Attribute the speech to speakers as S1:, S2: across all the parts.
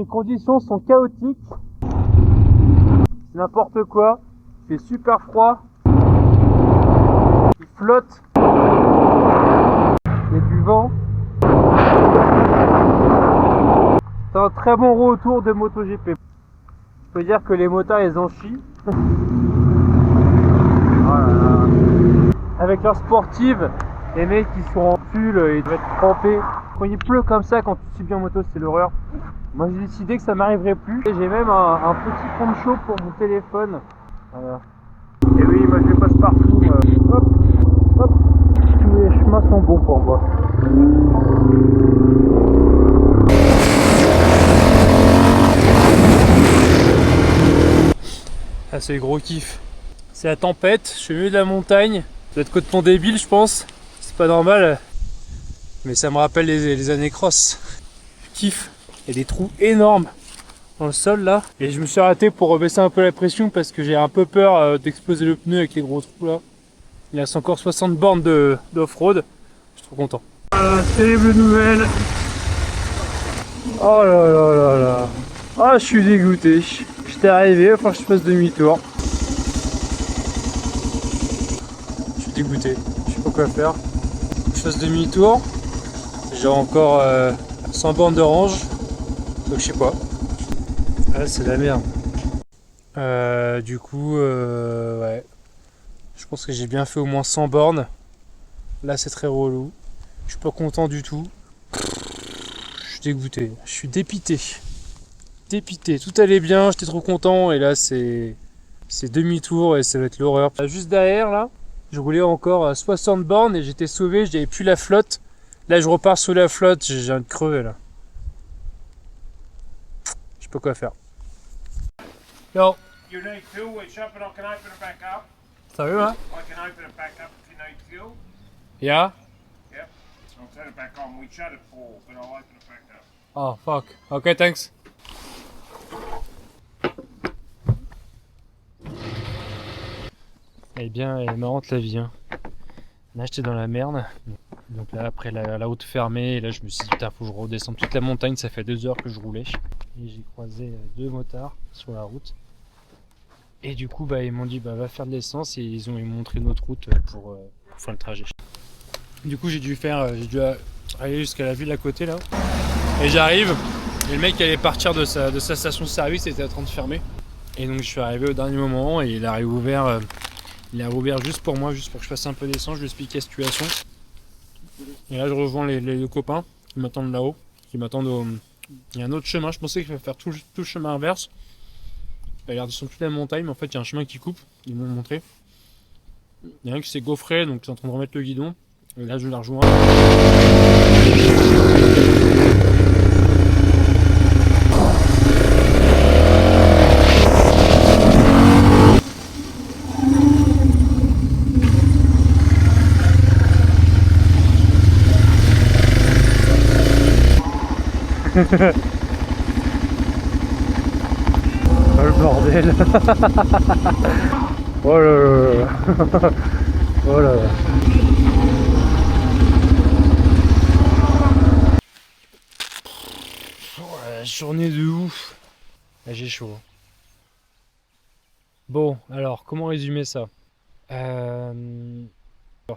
S1: Les conditions sont chaotiques. C'est n'importe quoi. Il fait super froid. Il flotte. Il y a du vent. C'est un très bon retour de MotoGP. Je peux dire que les motards ils en chient. Voilà. Avec leurs sportives, les mecs qui sont en pull, ils doivent être trempés. Quand il pleut comme ça, quand tu subis en moto, c'est l'horreur. Moi j'ai décidé que ça m'arriverait plus. J'ai même un petit poncho pour mon téléphone. Voilà. Et oui, moi je passe partout. Hop, hop. Tous les chemins sont bons pour moi. Ah, c'est le gros kiff. C'est la tempête, je suis au milieu de la montagne. Ça doit être complètement débile, je pense. C'est pas normal. Mais ça me rappelle les années cross. Je kiffe. Il y a des trous énormes dans le sol là. Et je me suis arrêté pour rebaisser un peu la pression parce que j'ai un peu peur d'exploser le pneu avec les gros trous là. Il reste encore 60 bornes d'off-road. Je suis trop content. Terrible nouvelle. Oh là là là là. Ah, je suis dégoûté. J'étais arrivé, il va falloir que je fasse demi-tour. Je suis dégoûté. Je sais pas quoi faire. Je fasse demi-tour. J'ai encore 100 bornes d'orange. Donc je sais pas. Ah, c'est la merde. Du coup, ouais. Je pense que j'ai bien fait au moins 100 bornes. Là, c'est très relou. Je suis pas content du tout. Je suis dégoûté. Je suis dépité. Dépité. Tout allait bien, j'étais trop content. Et là, c'est demi-tour et ça va être l'horreur. Juste derrière, là, je roulais encore à 60 bornes et j'étais sauvé. J'avais plus la flotte. Là, je repars sous la flotte. J'ai envie de crever, là. Je sais pas quoi faire. Yo.
S2: You need fuel, it's up and I can open it back up.
S1: Sérieux, hein?
S2: I can open it back up if you need fuel.
S1: Yeah?
S2: Yep. I'll turn it back on. We shut it for, but I'll open it back up.
S1: Oh, fuck. Okay, thanks. Eh bien, elle est marrante la vie, hein. Là, j'étais dans la merde. Donc là, après la route fermée, et là, je me suis dit, putain, faut que je redescende toute la montagne. Ça fait 2 heures que je roulais. Et j'ai croisé 2 motards sur la route. Et du coup, bah, ils m'ont dit, bah, va faire de l'essence. Et ils m'ont montré une autre route pour faire le trajet. Du coup, j'ai dû aller jusqu'à la ville à côté, là. Et j'arrive. Et le mec allait partir de sa station de service, il était en train de fermer. Et donc, je suis arrivé au dernier moment. Et il a réouvert. Il a rouvert juste pour moi, juste pour que je fasse un peu d'essence, je lui explique la situation. Et là je rejoins les deux copains qui m'attendent là-haut, qui m'attendent au... Il y a un autre chemin, je pensais qu'il fallait faire tout le chemin inverse. Il a descendu toute la montagne, mais en fait il y a un chemin qui coupe, ils m'ont montré. Il y a un qui s'est gaufré, donc il est en train de remettre le guidon. Et là je la rejoins. Oh le bordel. Oh là là. Oh là là. Oh, la journée de ouf. Là, j'ai chaud. Bon, alors comment résumer ça? Alors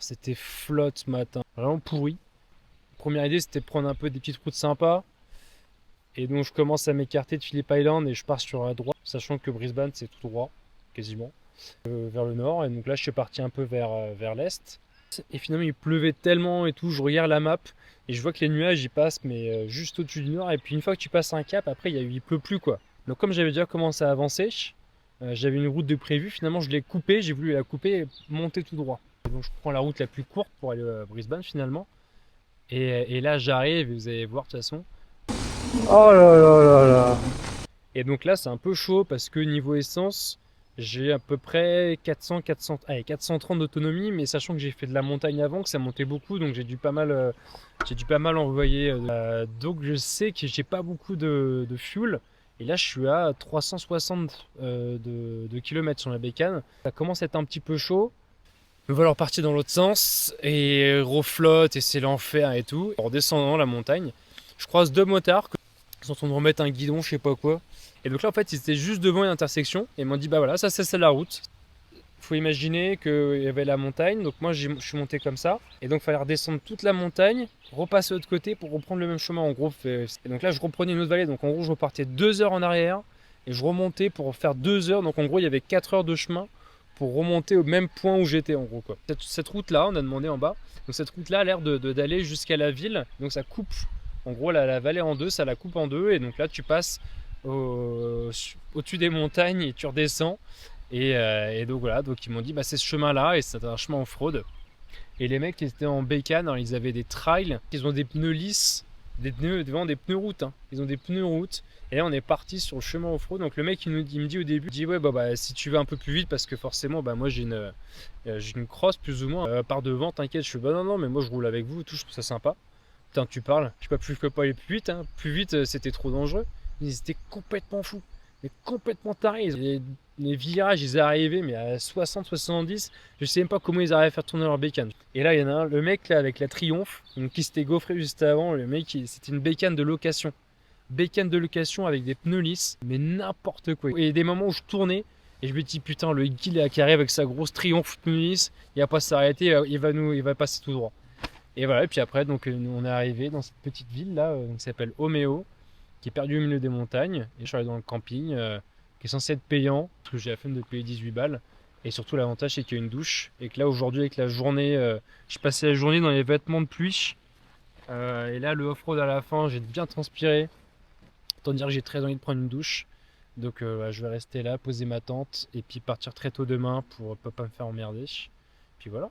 S1: c'était flotte ce matin, vraiment pourri. Première idée c'était de prendre un peu des petites routes sympas. Et donc je commence à m'écarter de Phillip Island et je pars sur la droite, sachant que Brisbane c'est tout droit, quasiment, vers le nord. Et donc là je suis parti un peu vers l'est. Et finalement il pleuvait tellement et tout, je regarde la map et je vois que les nuages ils passent mais juste au-dessus du nord. Et puis une fois que tu passes un cap, après il pleut plus quoi. Donc comme j'avais déjà commencé à avancer, j'avais une route de prévu, finalement je l'ai coupée, j'ai voulu la couper et monter tout droit. Et donc je prends la route la plus courte pour aller à Brisbane finalement. Et là j'arrive et vous allez voir de toute façon. Oh là là là là. Et donc là c'est un peu chaud parce que niveau essence j'ai à peu près 430 d'autonomie, mais sachant que j'ai fait de la montagne avant, que ça montait beaucoup, donc j'ai dû pas mal envoyer. Donc je sais que j'ai pas beaucoup de fuel. Et là je suis à 360 de kilomètres sur la bécane. Ça commence à être un petit peu chaud. Me voilà repartir dans l'autre sens et reflotte et c'est l'enfer et tout. En descendant la montagne, je croise 2 motards. Ils sont en train de remettre un guidon, je sais pas quoi. Et donc là, en fait, ils étaient juste devant une intersection et ils m'ont dit, bah voilà, ça c'est la route. Faut imaginer qu'il y avait la montagne, donc moi je suis monté comme ça, et donc il fallait redescendre toute la montagne, repasser de l'autre côté pour reprendre le même chemin en gros. Et donc là je reprenais une autre vallée, donc en gros je repartais 2 heures en arrière, et je remontais pour faire 2 heures, donc en gros il y avait 4 heures de chemin pour remonter au même point où j'étais en gros quoi. Cette route là, on a demandé en bas, donc cette route là a l'air d'aller jusqu'à la ville, donc ça coupe en gros la vallée en deux, ça la coupe en deux, et donc là tu passes au-dessus des montagnes et tu redescends. Et donc voilà, donc ils m'ont dit bah c'est ce chemin-là et c'est un chemin off-road. Et les mecs qui étaient en bécane, alors ils avaient des trails, ils ont des pneus lisses, vraiment des pneus route. Hein. Ils ont des pneus route. Et là on est parti sur le chemin off-road. Donc le mec il me dit au début, il dit ouais bah si tu vas un peu plus vite parce que forcément bah moi j'ai une crosse plus ou moins par devant, t'inquiète, je suis bah non mais moi je roule avec vous, tout, je trouve ça sympa. Putain tu parles, je peux pas aller plus vite, hein. Plus vite c'était trop dangereux. Ils étaient complètement fous. Mais complètement tarés. Les virages, ils arrivaient mais à 60-70. Je sais même pas comment ils arrivaient à faire tourner leur bécane. Et là, il y en a un, le mec là avec la Triumph, donc, qui s'était gaufré juste avant. Le mec, c'était une bécane de location. Bécane de location avec des pneus lisses, mais n'importe quoi. Et il y a des moments où je tournais et je me dis putain, le guil qui arrive avec sa grosse Triumph pneus lisses, il va pas s'arrêter, il va passer tout droit. Et voilà, et puis après, donc, on est arrivé dans cette petite ville là, qui s'appelle Omeo, qui est perdu au milieu des montagnes. Et je suis allé dans le camping, qui est censé être payant, parce que j'ai la flemme de payer 18 balles. Et surtout, l'avantage, c'est qu'il y a une douche. Et que là, aujourd'hui, avec la journée, je passais la journée dans les vêtements de pluie. Et là, le off-road à la fin, j'ai bien transpiré. Autant dire que j'ai très envie de prendre une douche. Donc, je vais rester là, poser ma tente, et puis partir très tôt demain pour pas me faire emmerder. Puis voilà.